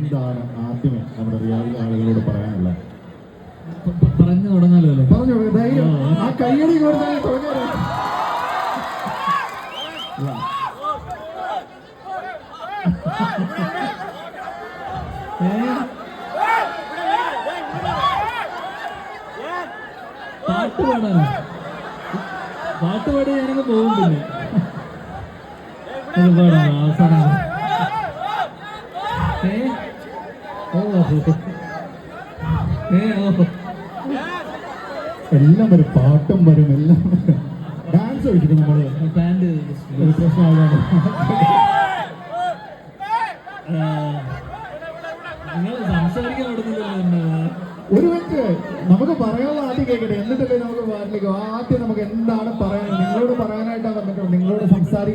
എന്താണ് ആദ്യമേ നമ്മുടെ റിയാലിറ്റി ആളുകളോട് പറയാനുള്ളത്? പറഞ്ഞു തുടങ്ങാലോ അല്ലേ? പറഞ്ഞു ധൈര്യം. ആ കയ്യടി കൊടുത്താൽ തുടങ്ങിയത്. പാട്ട് പാടാനോ? പാട്ട് പാടി ഞാനങ്ങ് പോകുന്നില്ല. പാടാനോ അവസാനം? എല്ലാം വരും, പാട്ടും വരും, എല്ലാം ഡാൻസ് കളിക്കും നമ്മള്. പാൻറ് പ്രശ്നമാണ്. നിങ്ങൾ സംസാരിക്കാൻ പറ്റുന്നില്ലല്ലോ. ഒരു മിനിറ്റ്, നമുക്ക് പറയാനുള്ള ആദ്യം കേൾക്കട്ടെ, എന്നിട്ടല്ലേ നമുക്ക് പാട്ടിലേക്ക്. ആദ്യം നമുക്ക് എന്താണ് പറയാൻ, നിങ്ങളോട് പറയാനായിട്ടാണ് വന്നിട്ടുള്ളത്, നിങ്ങളോട് സംസാരിക്കാൻ.